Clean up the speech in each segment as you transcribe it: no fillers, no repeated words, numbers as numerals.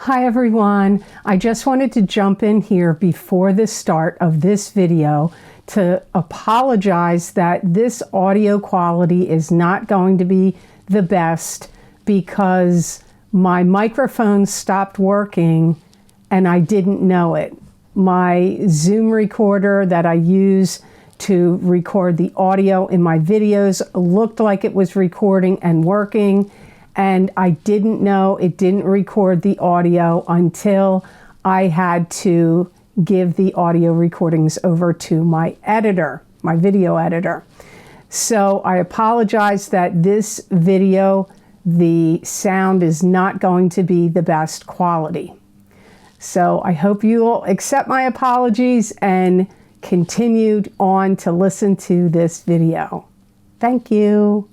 Hi everyone, I just wanted to jump in here before the start of this video to apologize that this audio quality is not going to be the best because my microphone stopped working and I didn't know it. My Zoom recorder that I use to record the audio in my videos looked like it was recording and working, and I didn't know it didn't record the audio until I had to give the audio recordings over to my editor, my video editor. So I apologize that this video, the sound is not going to be the best quality. So I hope you'll accept my apologies and continued on to listen to this video. Thank you.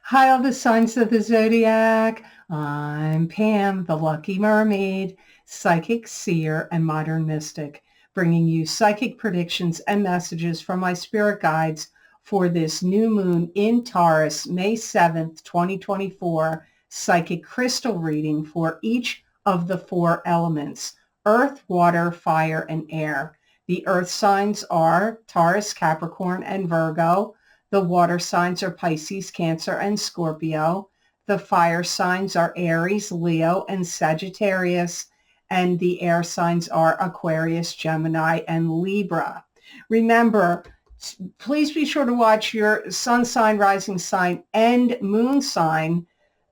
Hi, all the signs of the zodiac. I'm Pam, the Lucky Mermaid, psychic, seer, and modern mystic, bringing you psychic predictions and messages from my spirit guides for this new moon in Taurus, May 7th, 2024, psychic crystal reading for each of the four elements: earth, water, fire, and air. The earth signs are Taurus, Capricorn, and Virgo. The water signs are Pisces, Cancer, and Scorpio. The fire signs are Aries, Leo, and Sagittarius. And the air signs are Aquarius, Gemini, and Libra. Remember, please be sure to watch your sun sign, rising sign, and moon sign,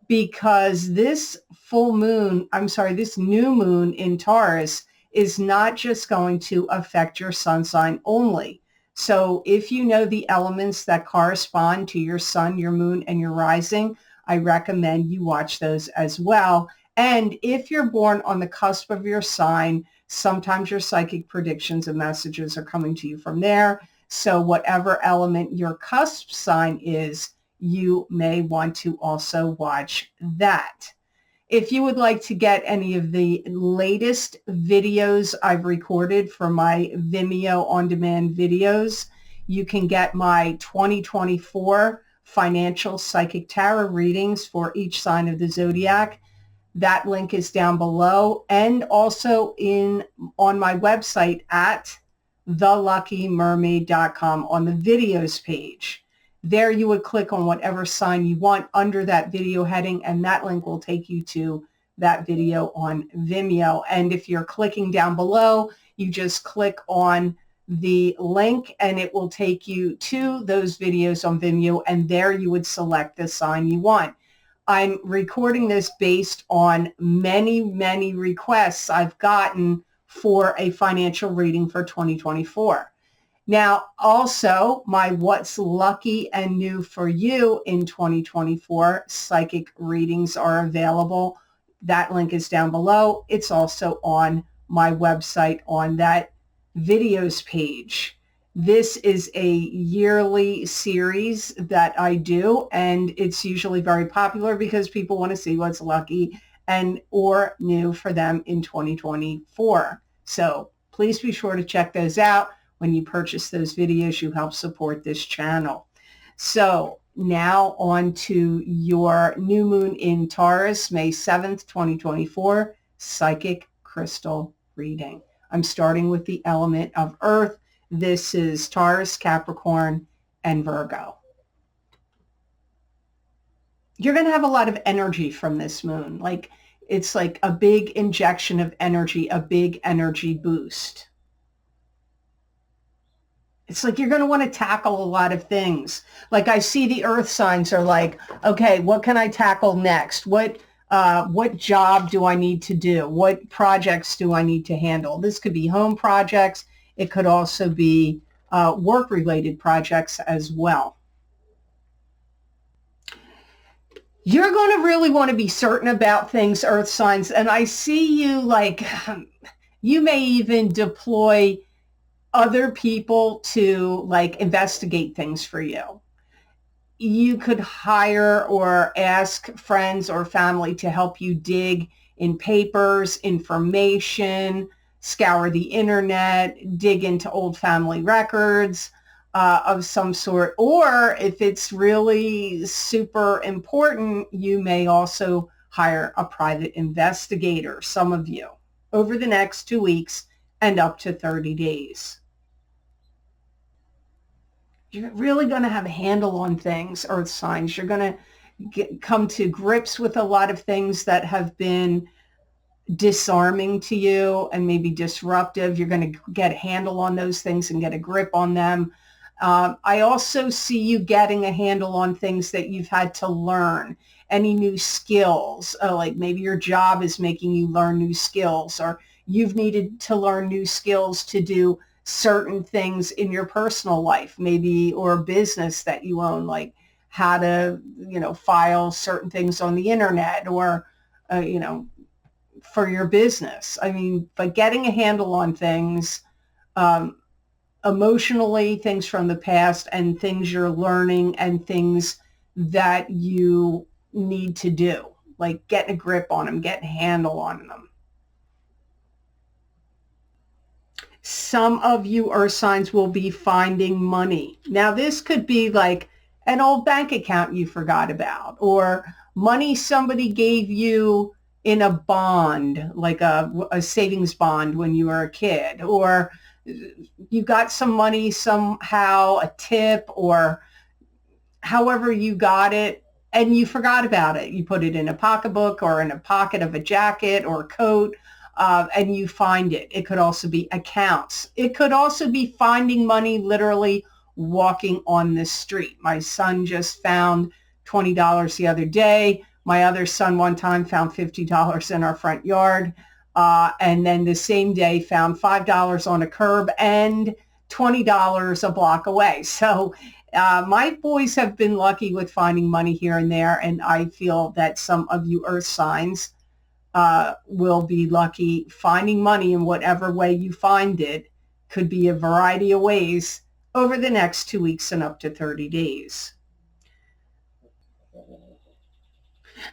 because this this new moon in Taurus is not just going to affect your sun sign only. So if you know the elements that correspond to your sun, your moon, and your rising, I recommend you watch those as well. And if you're born on the cusp of your sign, sometimes your psychic predictions and messages are coming to you from there. So whatever element your cusp sign is, you may want to also watch that. If you would like to get any of the latest videos I've recorded for my Vimeo on-demand videos, you can get my 2024 financial psychic tarot readings for each sign of the zodiac. That link is down below, and also on my website at theluckymermaid.com on the videos page. There you would click on whatever sign you want under that video heading, and that link will take you to that video on Vimeo. And if you're clicking down below, you just click on the link and it will take you to those videos on Vimeo, and there you would select the sign you want. I'm recording this based on many requests I've gotten for a financial reading for 2024. Now, also, my What's Lucky and New for You in 2024 psychic readings are available. That link is down below. It's also on my website on that videos page. This is a yearly series that I do, and it's usually very popular because people want to see what's lucky and or new for them in 2024. So please be sure to check those out. When you purchase those videos, you help support this channel. So now on to your new moon in Taurus, May 7th, 2024, psychic crystal reading. I'm starting with the element of earth. This is Taurus, Capricorn, and Virgo. You're going to have a lot of energy from this moon. It's like a big injection of energy, a big energy boost. It's like you're going to want to tackle a lot of things. Like I see the earth signs are like, okay, what can I tackle next? What job do I need to do? What projects do I need to handle? This could be home projects. It could also be work-related projects as well. You're going to really want to be certain about things, earth signs. And I see you you may even deploy other people to investigate things for you. You could hire or ask friends or family to help you dig in papers, information, scour the internet, dig into old family records. of some sort. Or if it's really super important, you may also hire a private investigator, some of you, over the next 2 weeks and up to 30 days. You're really going to have a handle on things, earth signs. You're going to come to grips with a lot of things that have been disarming to you and maybe disruptive. You're going to get a handle on those things and get a grip on them. I also see you getting a handle on things that you've had to learn, any new skills, like maybe your job is making you learn new skills, or you've needed to learn new skills to do certain things in your personal life, maybe, or business that you own, like how to, file certain things on the internet, or, for your business. I mean, but getting a handle on things, emotionally, things from the past and things you're learning and things that you need to do, like getting a grip on them, getting a handle on them. Some of you earth signs will be finding money. Now, this could be like an old bank account you forgot about, or money somebody gave you in a bond, like a savings bond when you were a kid, or you got some money somehow, a tip, or however you got it, and you forgot about it. You put it in a pocketbook or in a pocket of a jacket or a coat, and you find it. It could also be accounts. It could also be finding money literally walking on the street. My son just found $20 the other day. My other son one time found $50 in our front yard. And then the same day found $5 on a curb and $20 a block away. So my boys have been lucky with finding money here and there. And I feel that some of you earth signs will be lucky finding money in whatever way you find it. Could be a variety of ways over the next 2 weeks and up to 30 days.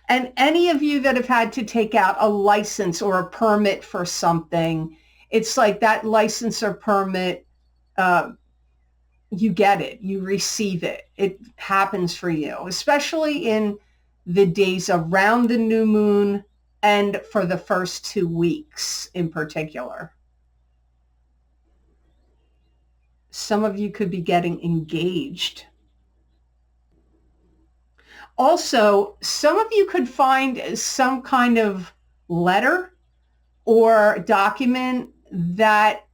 And any of you that have had to take out a license or a permit for something, it's like that license or permit, you get it, you receive it. It happens for you, especially in the days around the new moon and for the first 2 weeks in particular. Some of you could be getting engaged. Also, some of you could find some kind of letter or document that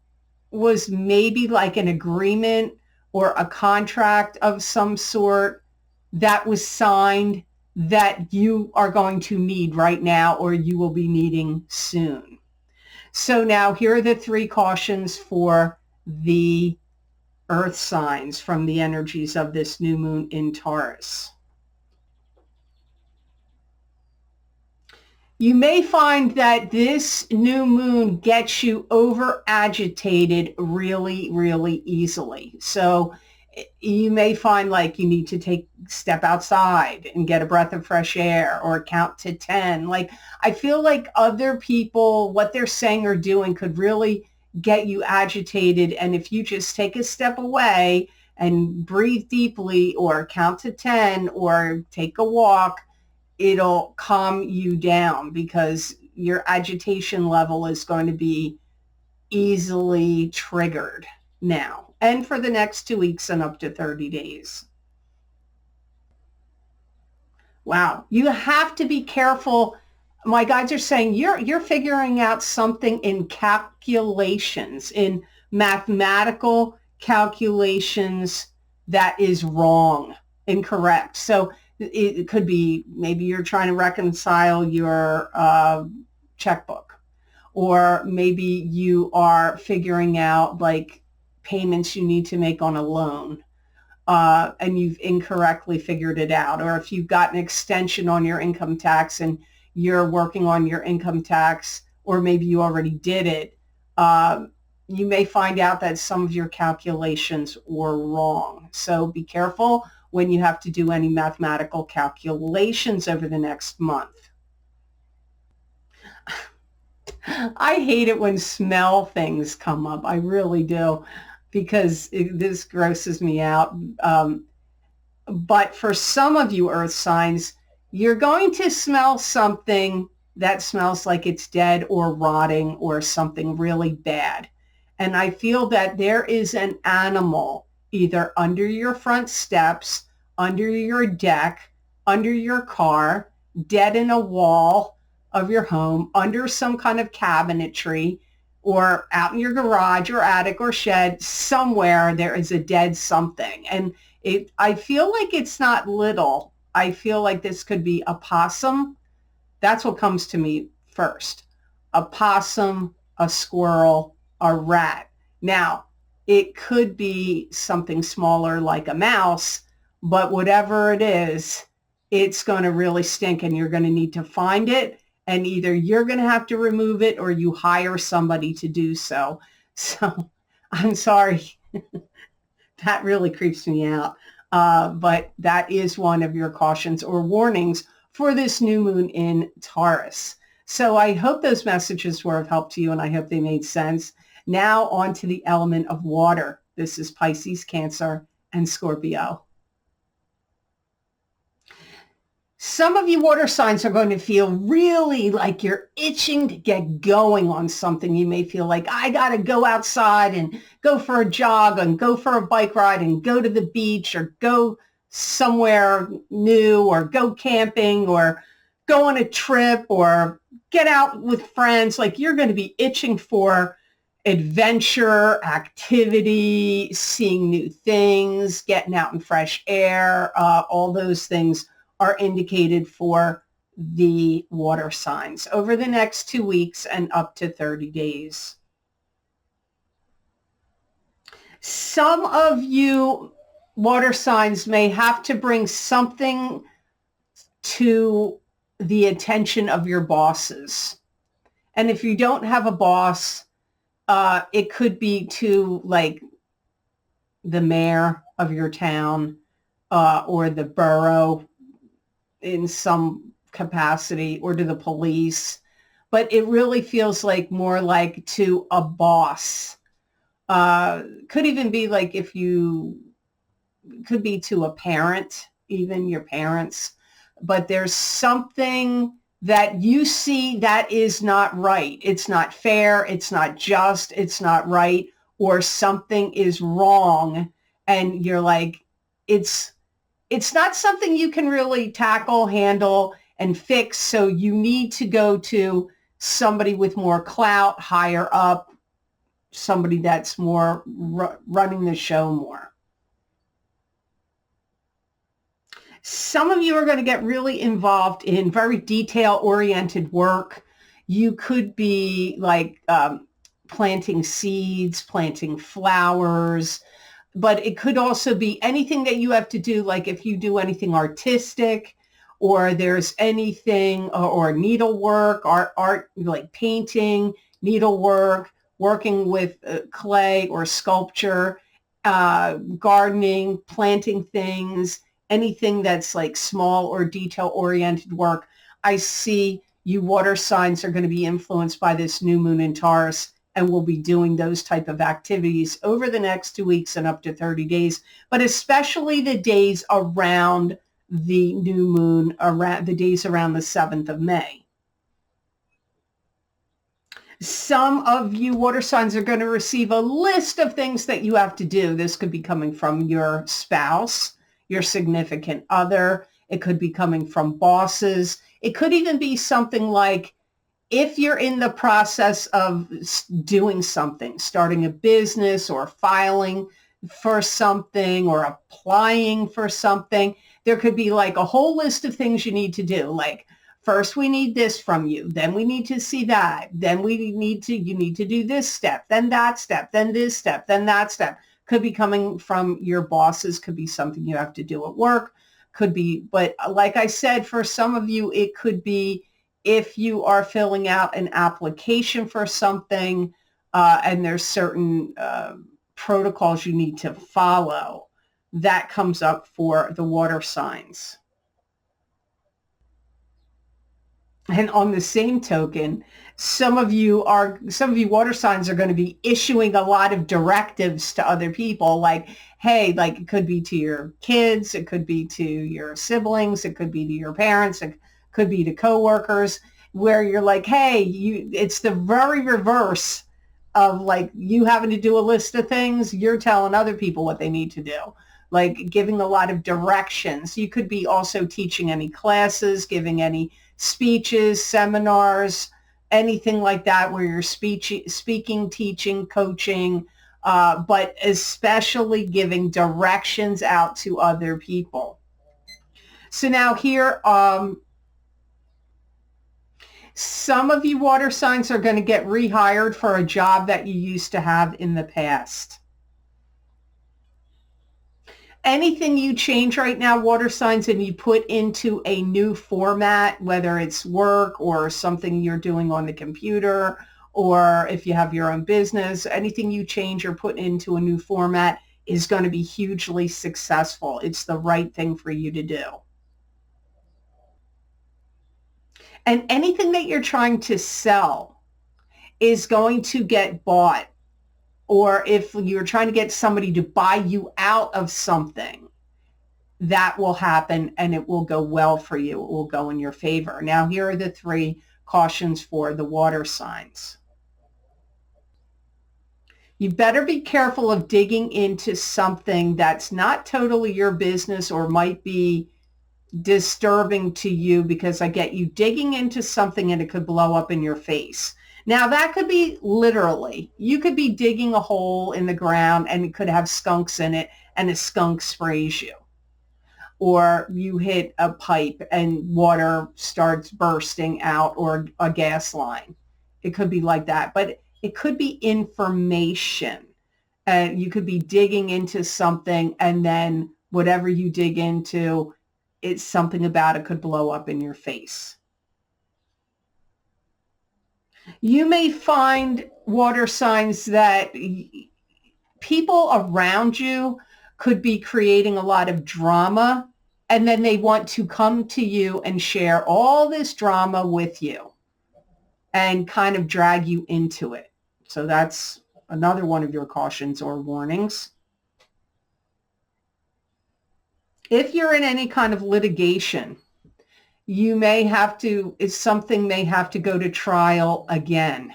was maybe like an agreement or a contract of some sort that was signed that you are going to need right now or you will be needing soon. So now here are the 3 cautions for the earth signs from the energies of this new moon in Taurus. You may find that this new moon gets you over agitated really, really easily. So you may find like you need to step outside and get a breath of fresh air or count to 10. Like, I feel like other people, what they're saying or doing could really get you agitated. And if you just take a step away and breathe deeply or count to 10 or take a walk, it'll calm you down because your agitation level is going to be easily triggered now and for the next 2 weeks and up to 30 days. Wow. You have to be careful. My guides are saying you're figuring out something in calculations, in mathematical calculations that is wrong, incorrect. So it could be maybe you're trying to reconcile your checkbook, or maybe you are figuring out like payments you need to make on a loan, and you've incorrectly figured it out. Or if you've got an extension on your income tax and you're working on your income tax, or maybe you already did it, you may find out that some of your calculations were wrong. So be careful when you have to do any mathematical calculations over the next month. I hate it when smell things come up. I really do. because this grosses me out. But for some of you earth signs, you're going to smell something that smells like it's dead or rotting or something really bad. And I feel that there is an animal either under your front steps, under your deck, under your car, dead in a wall of your home, under some kind of cabinetry, or out in your garage or attic or shed. Somewhere there is a dead something. And I feel like it's not little. I feel like this could be a possum. That's what comes to me first. A possum, a squirrel, a rat. Now, it could be something smaller like a mouse, but whatever it is, it's going to really stink, and you're going to need to find it, and either you're going to have to remove it or you hire somebody to do so. So I'm sorry. That really creeps me out. But that is one of your cautions or warnings for this new moon in Taurus. So I hope those messages were of help to you, and I hope they made sense. Now on to the element of water. This is Pisces, Cancer, and Scorpio. Some of you water signs are going to feel really like you're itching to get going on something. You may feel like, I got to go outside and go for a jog and go for a bike ride and go to the beach or go somewhere new or go camping or go on a trip or get out with friends. Like, you're going to be itching for adventure, activity, seeing new things, getting out in fresh air. All those things are indicated for the water signs over the next 2 weeks and up to 30 days. Some of you water signs may have to bring something to the attention of your bosses. And if you don't have a boss, it could be to like the mayor of your town or the borough in some capacity, or to the police, but it really feels like more like to a boss. Could even be like could be to a parent, even your parents, but there's something that you see that is not right. It's not fair. It's not just. It's not right. Or something is wrong. And you're like, it's not something you can really tackle, handle, and fix. So you need to go to somebody with more clout, higher up, somebody that's more running the show more. Some of you are going to get really involved in very detail-oriented work. You could be like planting seeds, planting flowers, but it could also be anything that you have to do, like if you do anything artistic, or there's anything, or needlework, art like painting, needlework, working with clay or sculpture, gardening, planting things, anything that's like small or detail-oriented work. I see you water signs are going to be influenced by this new moon in Taurus, and we'll be doing those type of activities over the next 2 weeks and up to 30 days, but especially the days around the new moon, around the days around the 7th of May. Some of you water signs are going to receive a list of things that you have to do. This could be coming from your spouse, your significant other. It could be coming from bosses. It could even be something like, if you're in the process of doing something, starting a business or filing for something or applying for something, there could be like a whole list of things you need to do. Like, first we need this from you, then we need to see that, then you need to do this step, then that step, then this step, then that step. Could be coming from your bosses, could be something you have to do at work, could be, but like I said, for some of you, it could be if you are filling out an application for something and there's certain protocols you need to follow, that comes up for the water signs. And on the same token, Some of you water signs are going to be issuing a lot of directives to other people, like, hey, like it could be to your kids, it could be to your siblings, it could be to your parents, it could be to coworkers, where you're like, hey, it's the very reverse of like you having to do a list of things. You're telling other people what they need to do, like giving a lot of directions. You could be also teaching any classes, giving any speeches, seminars, anything like that where you're speaking, teaching, coaching, but especially giving directions out to other people. So now here, some of you water signs are going to get rehired for a job that you used to have in the past. Anything you change right now, water signs, and you put into a new format, whether it's work or something you're doing on the computer, or if you have your own business, anything you change or put into a new format is going to be hugely successful. It's the right thing for you to do. And anything that you're trying to sell is going to get bought. Or if you're trying to get somebody to buy you out of something, that will happen and it will go well for you. It will go in your favor. Now, here are the 3 cautions for the water signs. You better be careful of digging into something that's not totally your business or might be disturbing to you, because I get you digging into something and it could blow up in your face. Now, that could be literally, you could be digging a hole in the ground and it could have skunks in it and a skunk sprays you. Or you hit a pipe and water starts bursting out, or a gas line. It could be like that, but it could be information. You could be digging into something and then whatever you dig into, it's something about it could blow up in your face. You may find, water signs, that people around you could be creating a lot of drama, and then they want to come to you and share all this drama with you and kind of drag you into it. So that's another one of your cautions or warnings. If you're in any kind of litigation, you may have to, something may have to go to trial again,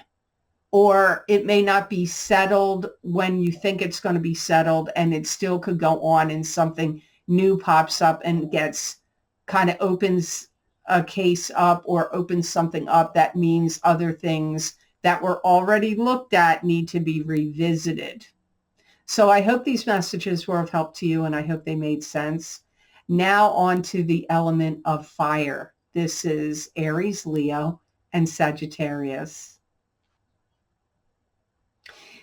or it may not be settled when you think it's going to be settled, and it still could go on and something new pops up and gets kind of opens a case up or opens something up that means other things that were already looked at need to be revisited. So I hope these messages were of help to you, and I hope they made sense. Now on to the element of fire. This is Aries, Leo, and Sagittarius.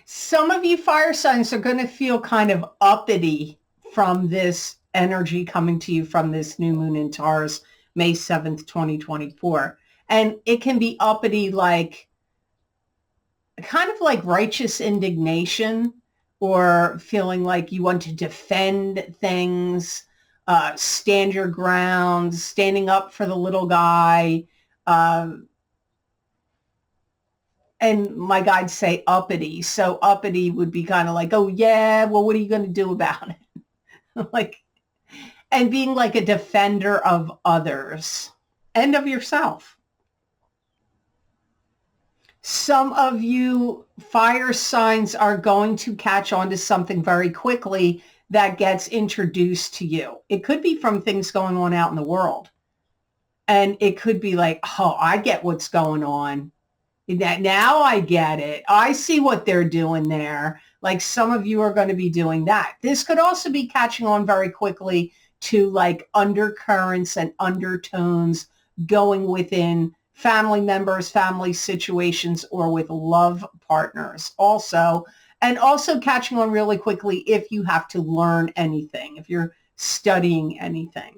Some of you fire signs are going to feel kind of uppity from this energy coming to you from this new moon in Taurus, May 7th, 2024. And it can be uppity, like kind of like righteous indignation, or feeling like you want to defend things, stand your ground, standing up for the little guy. And my guides say uppity. So uppity would be kind of like, oh yeah, well, what are you going to do about it? Like, and being like a defender of others and of yourself. Some of you fire signs are going to catch on to something very quickly that gets introduced to you. It could be from things going on out in the world. And it could be like, oh, I get what's going on. Now I get it. I see what they're doing there. Like some of you are going to be doing that. This could also be catching on very quickly to like undercurrents and undertones going within family members, family situations, or with love partners also. And also catching on really quickly if you have to learn anything, if you're studying anything.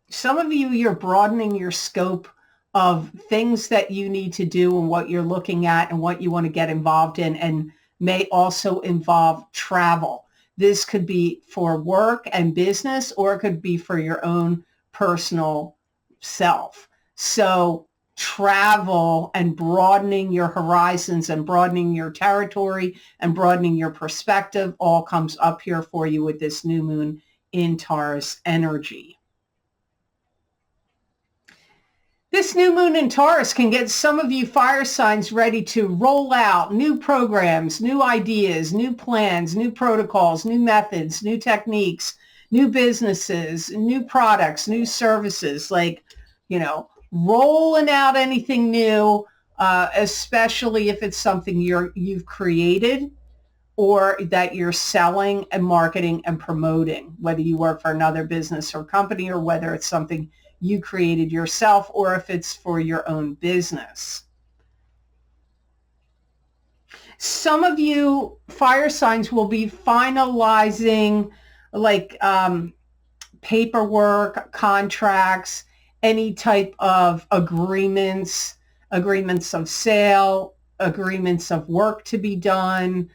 Some of you, you're broadening your scope of things that you need to do and what you're looking at and what you want to get involved in, and may also involve travel. This could be for work and business, or it could be for your own personal self. So travel and broadening your horizons and broadening your territory and broadening your perspective all comes up here for you with this new moon in Taurus energy. This new moon in Taurus can get some of you fire signs ready to roll out new programs, new ideas, new plans, new protocols, new methods, new techniques, new businesses, new products, new services, like, rolling out anything new, especially if it's something you've created or that you're selling and marketing and promoting, whether you work for another business or company or whether it's something you created yourself or if it's for your own business. Some of you fire signs will be finalizing paperwork, contracts, any type of agreements of sale, agreements of work to be done,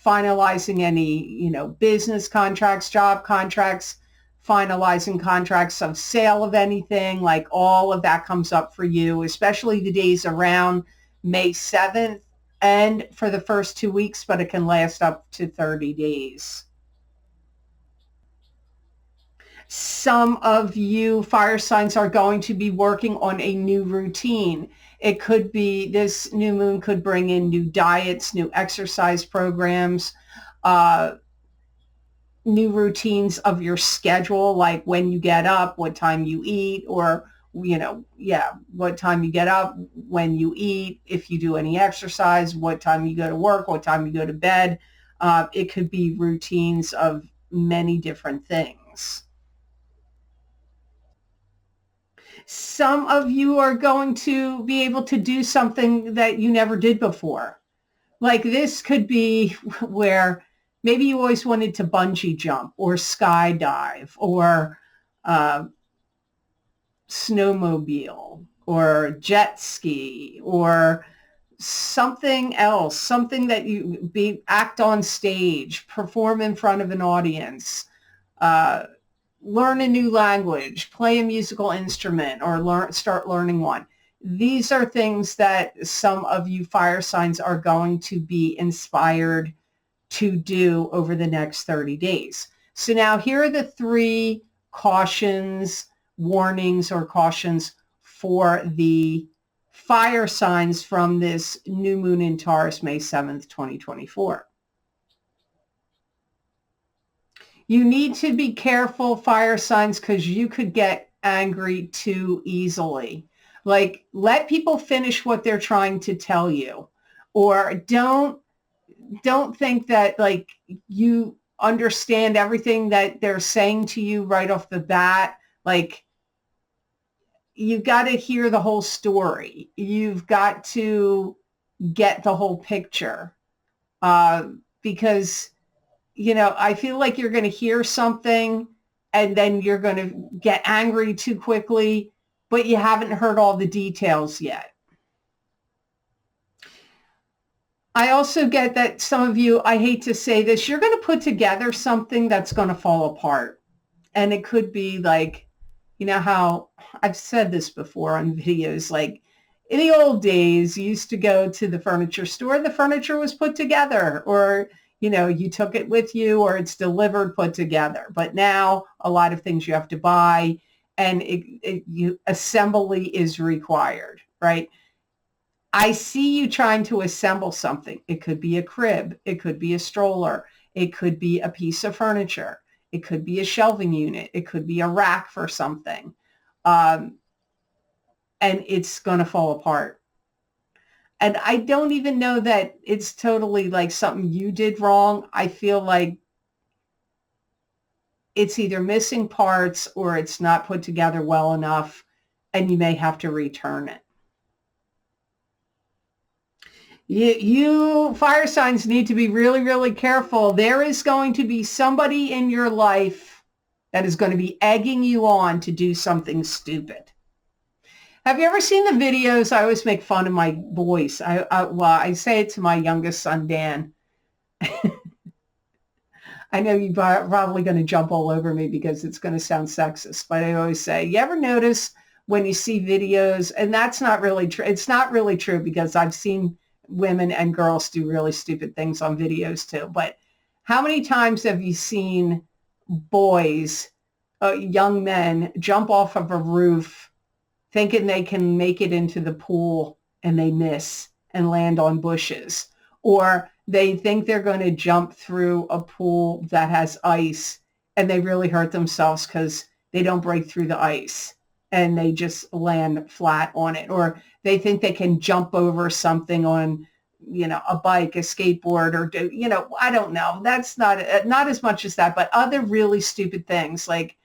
finalizing any, business contracts, job contracts, finalizing contracts of sale of anything, like all of that comes up for you, especially the days around May 7th and for the first 2 weeks, but it can last up to 30 days. Some of you fire signs are going to be working on a new routine. It could be, this new moon could bring in new diets, new exercise programs, new routines of your schedule, like when you get up, what time you eat, or, what time you get up, when you eat, if you do any exercise, what time you go to work, what time you go to bed. It could be routines of many different things. Some of you are going to be able to do something that you never did before. Like this could be where maybe you always wanted to bungee jump or skydive or snowmobile or jet ski or something else, something that you act on stage, perform in front of an audience, learn a new language, play a musical instrument, or start learning one. These are things that some of you fire signs are going to be inspired to do over the next 30 days. So now here are the 3 cautions, warnings, or cautions for the fire signs from this new moon in Taurus, May 7th, 2024. You need to be careful, fire signs, because you could get angry too easily. Like, let people finish what they're trying to tell you, or don't think that like you understand everything that they're saying to you right off the bat. Like, you've got to hear the whole story. You've got to get the whole picture, because I feel like you're going to hear something and then you're going to get angry too quickly, but you haven't heard all the details yet. I also get that some of you, I hate to say this, you're going to put together something that's going to fall apart. And it could be like, how I've said this before on videos, like in the old days, you used to go to the furniture store, the furniture was put together, or you took it with you, or it's delivered, put together. But now a lot of things you have to buy, and assembly is required, right? I see you trying to assemble something. It could be a crib. It could be a stroller. It could be a piece of furniture. It could be a shelving unit. It could be a rack for something. And it's going to fall apart. And I don't even know that it's totally like something you did wrong. I feel like it's either missing parts or it's not put together well enough, and you may have to return it. You fire signs need to be really, really careful. There is going to be somebody in your life that is going to be egging you on to do something stupid. Have you ever seen the videos? I always make fun of my voice. I say it to my youngest son, Dan. I know you're probably going to jump all over me because it's going to sound sexist, but I always say, you ever notice when you see videos, and that's not really true. It's not really true because I've seen women and girls do really stupid things on videos too. But how many times have you seen boys, young men, jump off of a roof thinking they can make it into the pool and they miss and land on bushes? Or they think they're going to jump through a pool that has ice and they really hurt themselves because they don't break through the ice and they just land flat on it. Or they think they can jump over something on, a bike, a skateboard, or, I don't know. That's not as much as that, but other really stupid things like,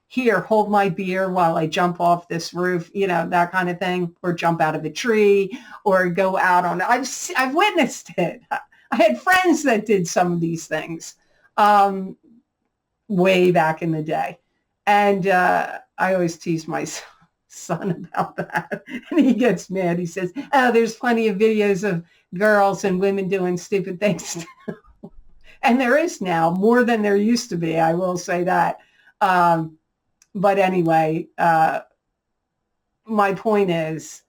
here, hold my beer while I jump off this roof, that kind of thing, or jump out of a tree or go out on, I've witnessed it. I had friends that did some of these things way back in the day. And I always tease my son about that. And he gets mad. He says, oh, there's plenty of videos of girls and women doing stupid things. And there is now more than there used to be. I will say that. But anyway, my point is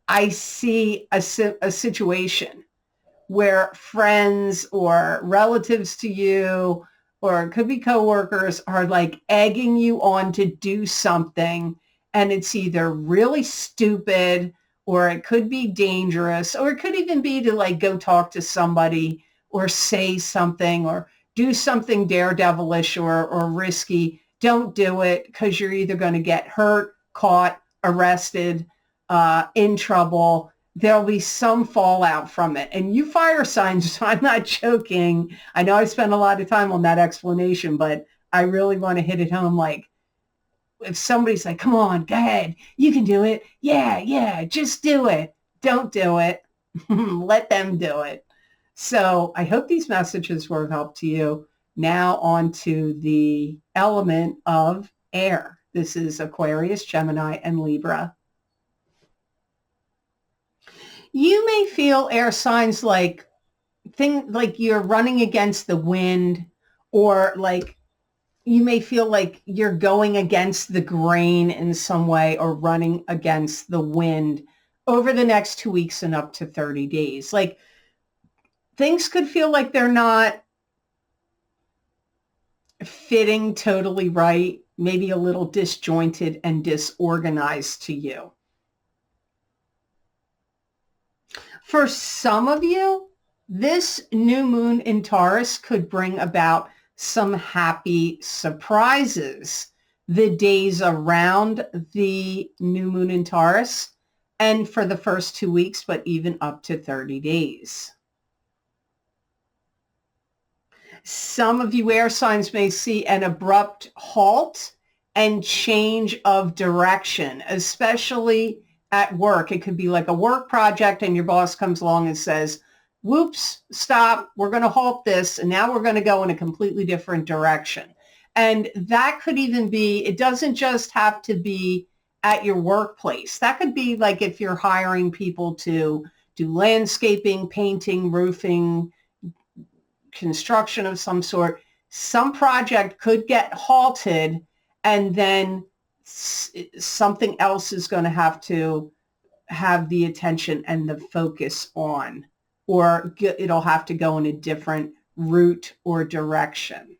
I see a situation where friends or relatives to you, or it could be coworkers, are like egging you on to do something. And it's either really stupid or it could be dangerous, or it could even be to like go talk to somebody or say something or do something daredevilish or risky. Don't do it because you're either going to get hurt, caught, arrested, in trouble. There'll be some fallout from it. And you fire signs, I'm not joking. I know I spent a lot of time on that explanation, but I really want to hit it home. Like, if somebody's like, come on, go ahead, you can do it. Yeah, just do it. Don't do it. Let them do it. So I hope these messages were of help to you. Now on to the element of air. This is Aquarius, Gemini, and Libra. You may feel air signs like you're running against the wind, or like you may feel like you're going against the grain in some way or running against the wind over the next 2 weeks and up to 30 days. Like things could feel like they're not fitting totally right, maybe a little disjointed and disorganized to you. For some of you, this new moon in Taurus could bring about some happy surprises the days around the new moon in Taurus and for the first 2 weeks, but even up to 30 days. Some of you air signs may see an abrupt halt and change of direction, especially at work. It could be like a work project and your boss comes along and says, whoops, stop, we're going to halt this, and now we're going to go in a completely different direction. And that could even be, it doesn't just have to be at your workplace. That could be like if you're hiring people to do landscaping, painting, roofing, construction of some sort. Some project could get halted and then something else is going to have the attention and the focus on, or it'll have to go in a different route or direction.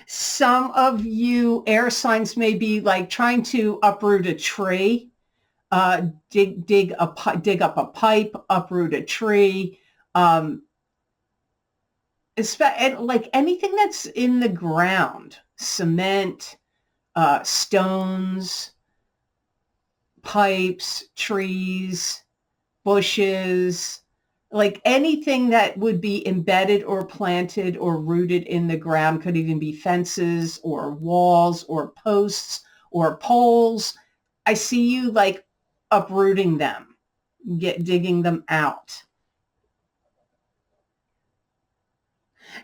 Some of you air signs may be like trying to uproot a tree, dig up a pipe, uproot a tree, like anything that's in the ground, cement, stones, pipes, trees, bushes, like anything that would be embedded or planted or rooted in the ground. Could even be fences or walls or posts or poles. I see you like uprooting them, digging them out.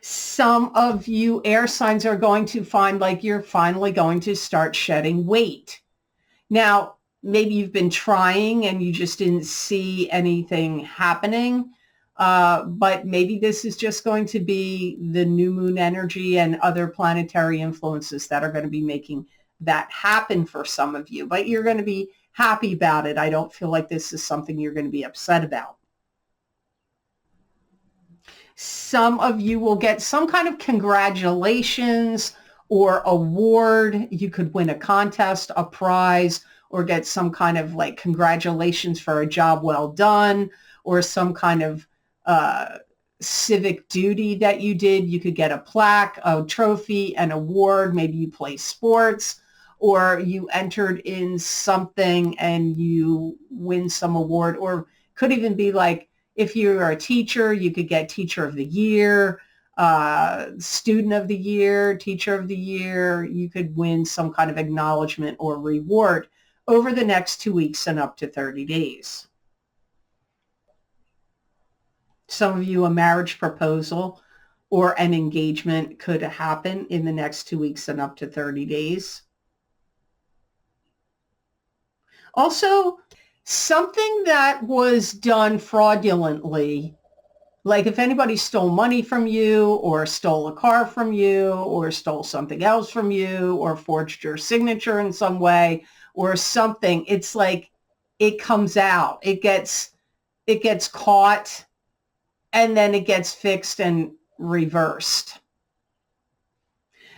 Some of you air signs are going to find like you're finally going to start shedding weight. Now, maybe you've been trying and you just didn't see anything happening, but maybe this is just going to be the new moon energy and other planetary influences that are going to be making that happen for some of you, but you're going to be happy about it. I don't feel like this is something you're going to be upset about. Some of you will get some kind of congratulations or award. You could win a contest, a prize, or get some kind of like congratulations for a job well done, or some kind of civic duty that you did. You could get a plaque, a trophy, an award. Maybe you play sports, or you entered in something and you win some award, or could even be like, if you're a teacher, you could get Teacher of the Year, Student of the Year, Teacher of the Year. You could win some kind of acknowledgement or reward over the next 2 weeks and up to 30 days. Some of you, a marriage proposal or an engagement could happen in the next 2 weeks and up to 30 days. Also, something that was done fraudulently, like if anybody stole money from you or stole a car from you or stole something else from you or forged your signature in some way or something, it's like it comes out, it gets caught, and then it gets fixed and reversed.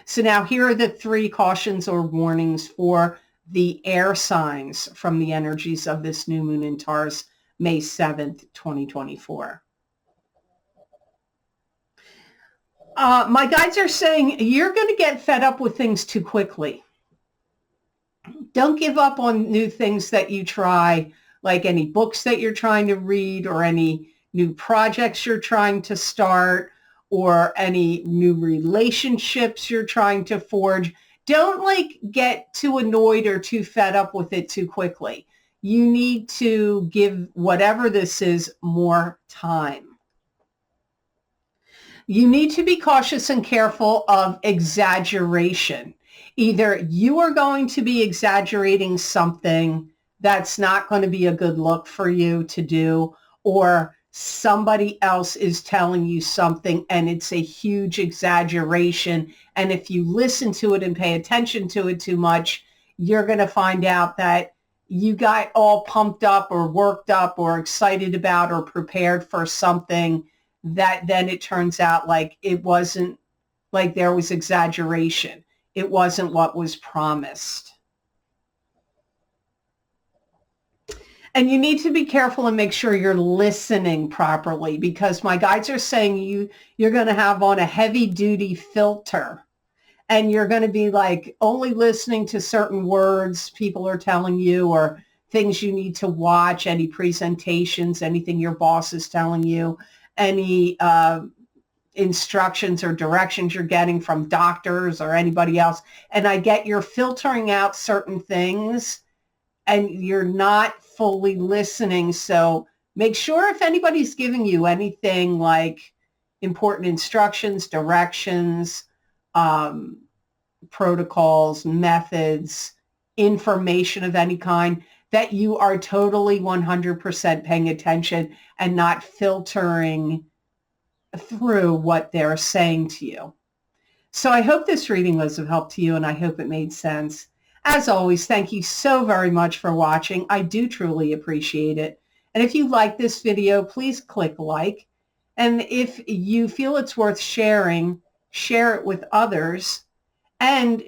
So now here are the 3 cautions or warnings for the air signs from the energies of this new moon in Taurus, May 7th, 2024. My guides are saying you're going to get fed up with things too quickly. Don't give up on new things that you try, like any books that you're trying to read or any new projects you're trying to start or any new relationships you're trying to forge. Don't like get too annoyed or too fed up with it too quickly. You need to give whatever this is more time. You need to be cautious and careful of exaggeration. Either you are going to be exaggerating something that's not going to be a good look for you to do, or somebody else is telling you something and it's a huge exaggeration. And if you listen to it and pay attention to it too much, you're going to find out that you got all pumped up or worked up or excited about or prepared for something that then it turns out like it wasn't, like there was exaggeration. It wasn't what was promised. And you need to be careful and make sure you're listening properly, because my guides are saying you're going to have on a heavy duty filter and you're going to be like only listening to certain words people are telling you or things you need to watch, any presentations, anything your boss is telling you, any instructions or directions you're getting from doctors or anybody else. And I get you're filtering out certain things and you're not fully listening. So make sure if anybody's giving you anything like important instructions, directions, protocols, methods, information of any kind, that you are totally 100% paying attention and not filtering through what they're saying to you. So I hope this reading was of help to you, and I hope it made sense. As always, thank you so very much for watching. I do truly appreciate it. And if you like this video, please click like. And if you feel it's worth sharing, share it with others. And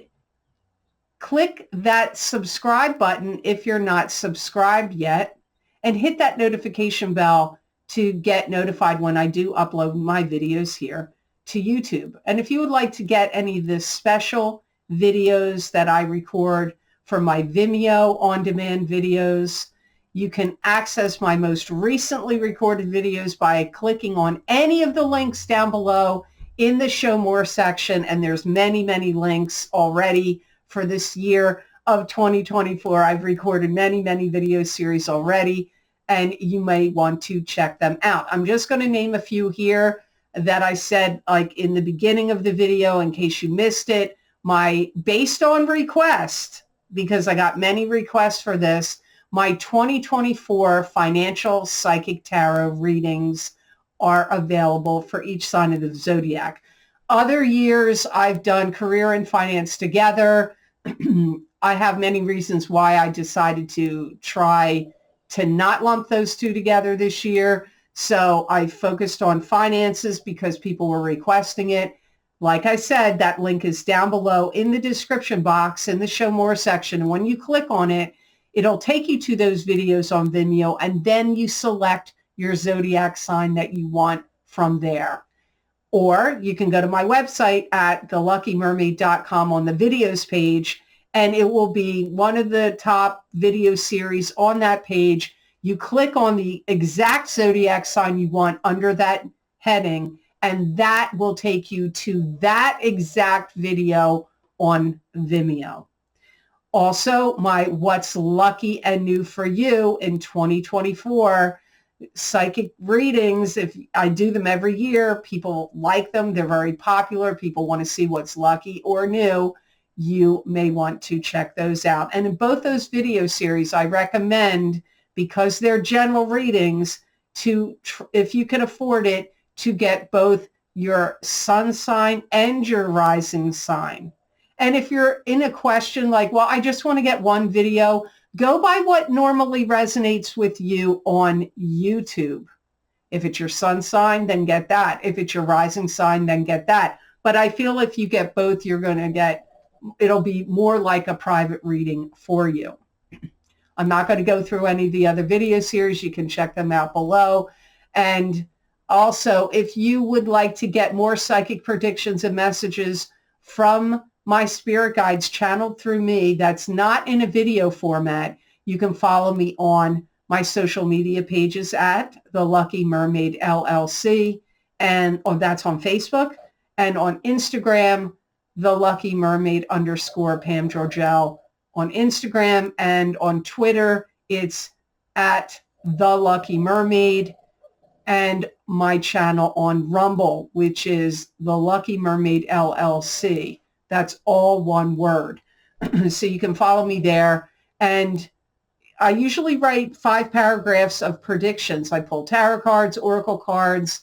click that subscribe button if you're not subscribed yet. And hit that notification bell to get notified when I do upload my videos here to YouTube. And if you would like to get any of the special videos that I record for my Vimeo on-demand videos, you can access my most recently recorded videos by clicking on any of the links down below in the Show More section. And there's many, many links already for this year of 2024. I've recorded many, many video series already, and you may want to check them out. I'm just going to name a few here that I said like in the beginning of the video in case you missed it. My based on request, because I got many requests for this, my 2024 financial psychic tarot readings are available for each sign of the zodiac. Other years I've done career and finance together, I have many reasons why I decided to try to not lump those two together this year. So I focused on finances because people were requesting it. Like I said, that link is down below in the description box in the Show More section. And when you click on it, it'll take you to those videos on Vimeo, and then you select your zodiac sign that you want from there. Or you can go to my website at theluckymermaid.com on the videos page, and it will be one of the top video series on that page. You click on the exact zodiac sign you want under that heading, and that will take you to that exact video on Vimeo. Also, my What's Lucky and New for You in 2024 psychic readings. If I do them every year, people like them. They're very popular. People want to see what's lucky or new. You may want to check those out. And in both those video series, I recommend, because they're general readings, to, if you can afford it, to get both your sun sign and your rising sign. And if you're in a question like, well, I just want to get one video, go by what normally resonates with you on YouTube. If it's your sun sign, then get that. If it's your rising sign, then get that. But I feel if you get both, you're going to get, it'll be more like a private reading for you. I'm not going to go through any of the other video series. You can check them out below. And also, if you would like to get more psychic predictions and messages from my spirit guides channeled through me, that's not in a video format, you can follow me on my social media pages at the Lucky Mermaid LLC, and that's on Facebook, and on Instagram, the Lucky Mermaid _ Pam Georgel on Instagram, and on Twitter, it's at the Lucky Mermaid, and my channel on Rumble, which is the Lucky Mermaid LLC. That's all one word. So you can follow me there. And I usually write 5 paragraphs of predictions. I pull tarot cards, oracle cards.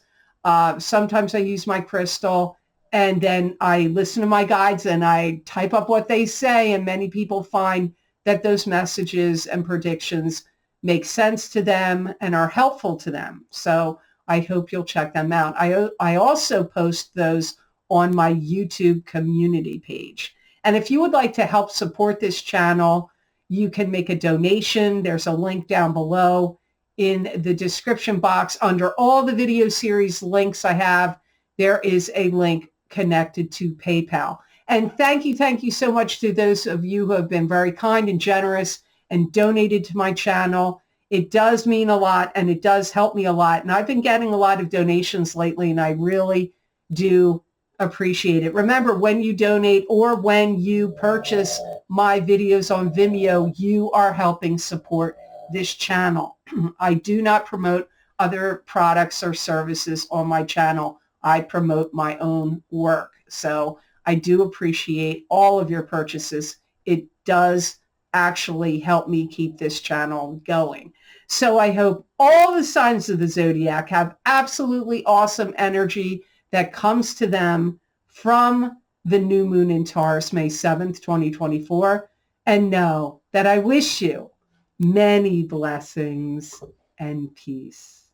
Sometimes I use my crystal. And then I listen to my guides and I type up what they say. And many people find that those messages and predictions make sense to them and are helpful to them. So I hope you'll check them out. I also post those on my YouTube community page. And if you would like to help support this channel, you can make a donation. There's a link down below in the description box. Under all the video series links I have, there is a link connected to PayPal. And thank you so much to those of you who have been very kind and generous and donated to my channel. It does mean a lot, and it does help me a lot. And I've been getting a lot of donations lately, and I really do appreciate it. Remember, when you donate or when you purchase my videos on Vimeo, you are helping support this channel. I do not promote other products or services on my channel. I promote my own work. So I do appreciate all of your purchases. It does actually help me keep this channel going. So I hope all the signs of the zodiac have absolutely awesome energy that comes to them from the new moon in Taurus, May 7th, 2024. And know that I wish you many blessings and peace.